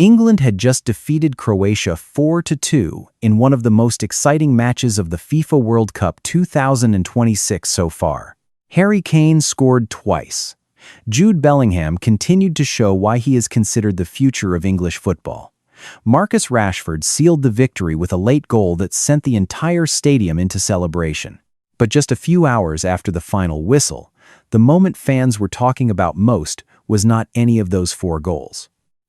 England had just defeated Croatia 4-2 in one of the most exciting matches of the FIFA World Cup 2026 so far. Harry Kane scored twice. Jude Bellingham continued to show why he is considered the future of English football. Marcus Rashford sealed the victory with a late goal that sent the entire stadium into celebration. But just a few hours after the final whistle, the moment fans were talking about most was not any of those 4 goals.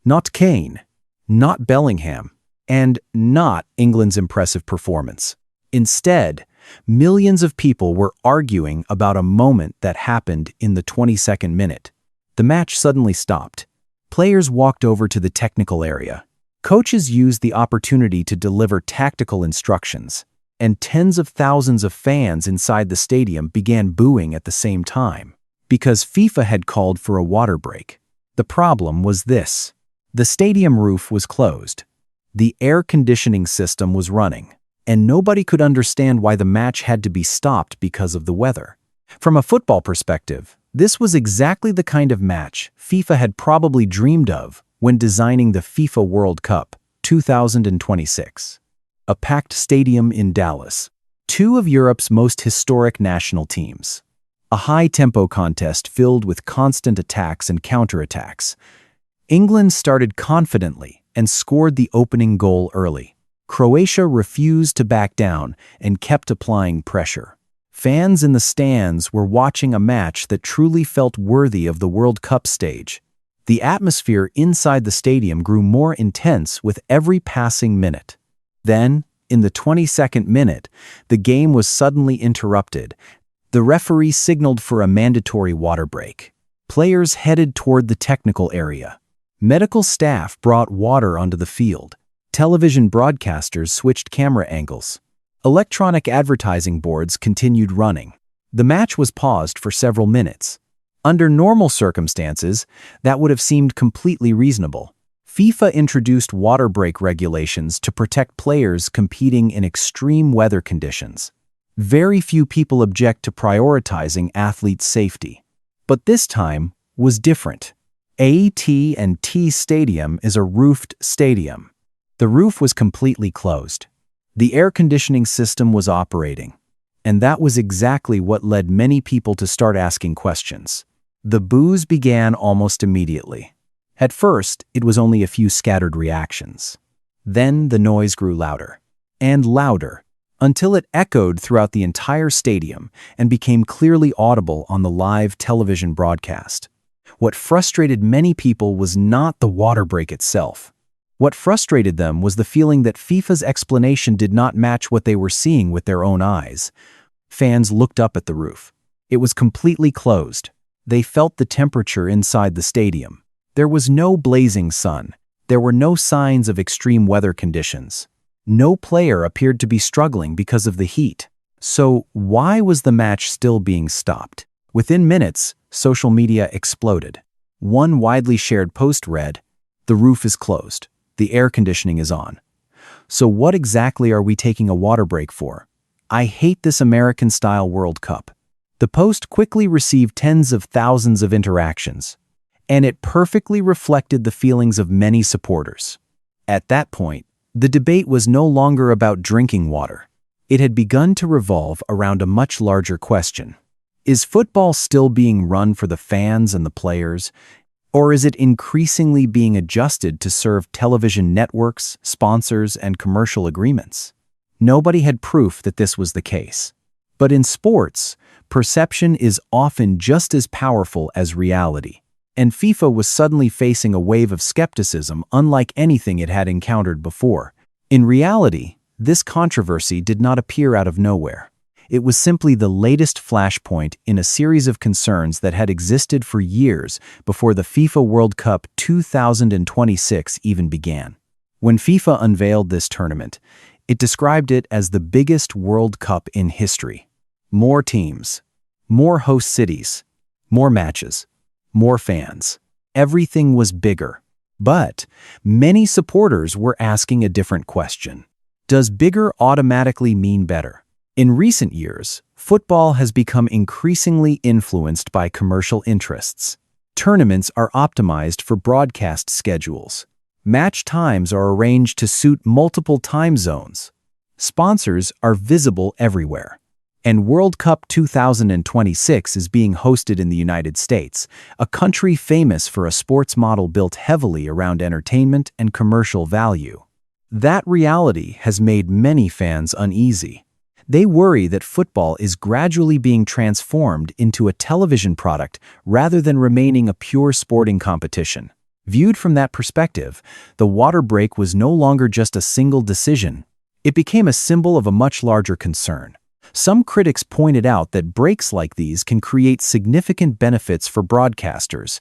Not Kane, not Bellingham, and not England's impressive performance. Instead, millions of people were arguing about a moment that happened in the 22nd minute. The match suddenly stopped. Players walked over to the technical area. Coaches used the opportunity to deliver tactical instructions, and tens of thousands of fans inside the stadium began booing at the same time, because FIFA had called for a water break. The problem was this: the stadium roof was closed, the air conditioning system was running, and nobody could understand why the match had to be stopped because of the weather. From a football perspective, this was exactly the kind of match FIFA had probably dreamed of when designing the FIFA World Cup 2026. A packed stadium in Dallas, 2 of Europe's most historic national teams. A high-tempo contest filled with constant attacks and counterattacks. England started confidently and scored the opening goal early. Croatia refused to back down and kept applying pressure. Fans in the stands were watching a match that truly felt worthy of the World Cup stage. The atmosphere inside the stadium grew more intense with every passing minute. Then, in the 22nd minute, the game was suddenly interrupted. The referee signaled for a mandatory water break. Players headed toward the technical area. Medical staff brought water onto the field. Television broadcasters switched camera angles. Electronic advertising boards continued running. The match was paused for several minutes. Under normal circumstances, that would have seemed completely reasonable. FIFA introduced water break regulations to protect players competing in extreme weather conditions. Very few people object to prioritizing athletes' safety. But this time was different. AT&T Stadium is a roofed stadium. The roof was completely closed. The air conditioning system was operating. And that was exactly what led many people to start asking questions. The boos began almost immediately. At first, it was only a few scattered reactions. Then the noise grew louder and louder until it echoed throughout the entire stadium and became clearly audible on the live television broadcast. What frustrated many people was not the water break itself. What frustrated them was the feeling that FIFA's explanation did not match what they were seeing with their own eyes. Fans looked up at the roof. It was completely closed. They felt the temperature inside the stadium. There was no blazing sun. There were no signs of extreme weather conditions. No player appeared to be struggling because of the heat. So why was the match still being stopped? Within minutes, social media exploded. One widely shared post read, "The roof is closed. The air conditioning is on. So what exactly are we taking a water break for? I hate this American-style World Cup." The post quickly received tens of thousands of interactions, and it perfectly reflected the feelings of many supporters. At that point, the debate was no longer about drinking water. It had begun to revolve around a much larger question. Is football still being run for the fans and the players, or is it increasingly being adjusted to serve television networks, sponsors, and commercial agreements? Nobody had proof that this was the case. But in sports, perception is often just as powerful as reality. And FIFA was suddenly facing a wave of skepticism unlike anything it had encountered before. In reality, this controversy did not appear out of nowhere. It was simply the latest flashpoint in a series of concerns that had existed for years before the FIFA World Cup 2026 even began. When FIFA unveiled this tournament, it described it as the biggest World Cup in history. More teams, more host cities, more matches, more fans. Everything was bigger. But many supporters were asking a different question. Does bigger automatically mean better? In recent years, football has become increasingly influenced by commercial interests. Tournaments are optimized for broadcast schedules. Match times are arranged to suit multiple time zones. Sponsors are visible everywhere. And World Cup 2026 is being hosted in the United States, a country famous for a sports model built heavily around entertainment and commercial value. That reality has made many fans uneasy. They worry that football is gradually being transformed into a television product rather than remaining a pure sporting competition. Viewed from that perspective, the water break was no longer just a single decision. It became a symbol of a much larger concern. Some critics pointed out that breaks like these can create significant benefits for broadcasters.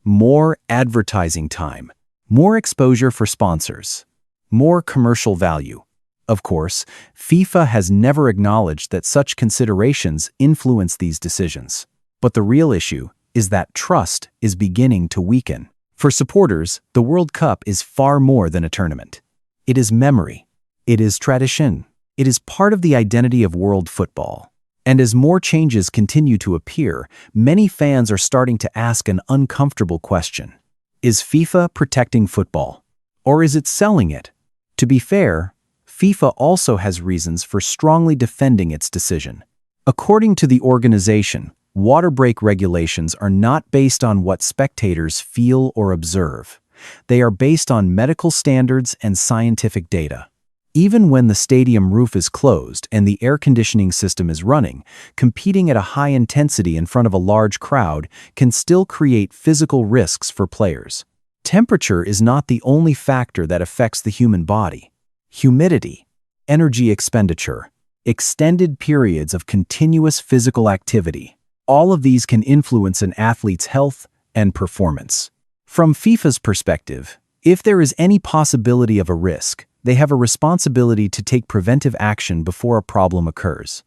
More advertising time, more exposure for sponsors, more commercial value. Of course, FIFA has never acknowledged that such considerations influence these decisions. But the real issue is that trust is beginning to weaken. For supporters, the World Cup is far more than a tournament. It is memory. It is tradition. It is part of the identity of world football. And as more changes continue to appear, many fans are starting to ask an uncomfortable question. Is FIFA protecting football? Or is it selling it? To be fair, FIFA also has reasons for strongly defending its decision. According to the organization, water break regulations are not based on what spectators feel or observe. They are based on medical standards and scientific data. Even when the stadium roof is closed and the air conditioning system is running, competing at a high intensity in front of a large crowd can still create physical risks for players. Temperature is not the only factor that affects the human body. Humidity, energy expenditure, extended periods of continuous physical activity, all of these can influence an athlete's health and performance. From FIFA's perspective, if there is any possibility of a risk, they have a responsibility to take preventive action before a problem occurs.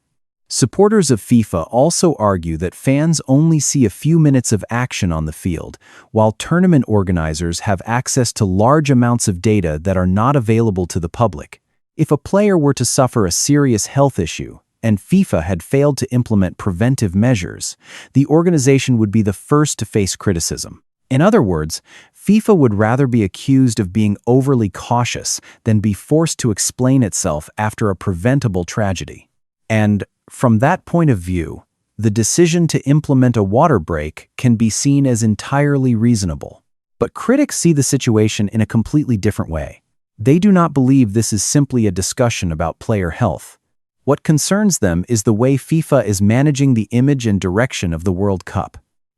Supporters of FIFA also argue that fans only see a few minutes of action on the field, while tournament organizers have access to large amounts of data that are not available to the public. If a player were to suffer a serious health issue, and FIFA had failed to implement preventive measures, the organization would be the first to face criticism. In other words, FIFA would rather be accused of being overly cautious than be forced to explain itself after a preventable tragedy. And, from that point of view, the decision to implement a water break can be seen as entirely reasonable. But critics see the situation in a completely different way. They do not believe this is simply a discussion about player health. What concerns them is the way FIFA is managing the image and direction of the World Cup.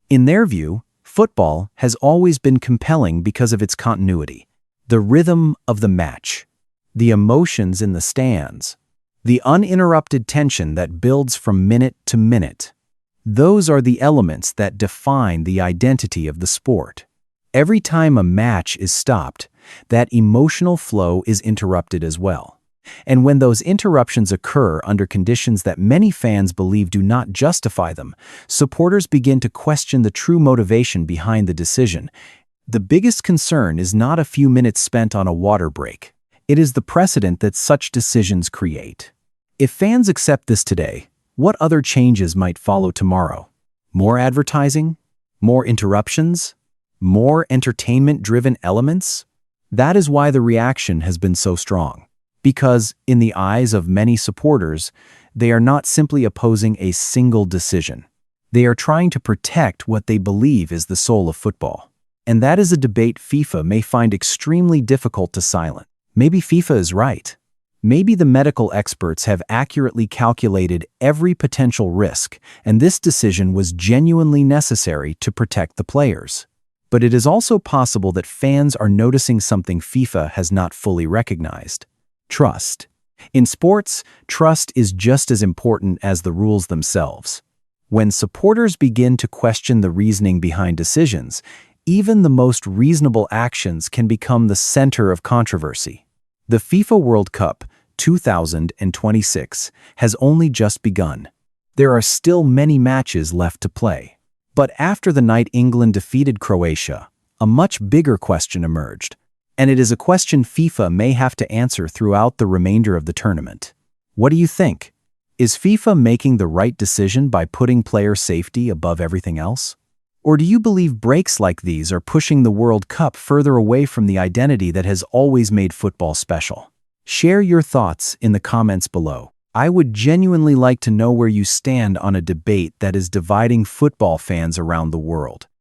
In their view, football has always been compelling because of its continuity, the rhythm of the match, the emotions in the stands, the uninterrupted tension that builds from minute to minute. Those are the elements that define the identity of the sport. Every time a match is stopped, that emotional flow is interrupted as well. And when those interruptions occur under conditions that many fans believe do not justify them, supporters begin to question the true motivation behind the decision. The biggest concern is not a few minutes spent on a water break. It is the precedent that such decisions create. If fans accept this today, what other changes might follow tomorrow? More advertising? More interruptions? More entertainment-driven elements? That is why the reaction has been so strong. Because, in the eyes of many supporters, they are not simply opposing a single decision. They are trying to protect what they believe is the soul of football. And that is a debate FIFA may find extremely difficult to silence. Maybe FIFA is right. Maybe the medical experts have accurately calculated every potential risk, and this decision was genuinely necessary to protect the players. But it is also possible that fans are noticing something FIFA has not fully recognized. Trust. In sports, trust is just as important as the rules themselves. When supporters begin to question the reasoning behind decisions, even the most reasonable actions can become the center of controversy. The FIFA World Cup 2026 has only just begun. There are still many matches left to play. But after the night England defeated Croatia, a much bigger question emerged. And it is a question FIFA may have to answer throughout the remainder of the tournament. What do you think? Is FIFA making the right decision by putting player safety above everything else? Or do you believe breaks like these are pushing the World Cup further away from the identity that has always made football special? Share your thoughts in the comments below. I would genuinely like to know where you stand on a debate that is dividing football fans around the world.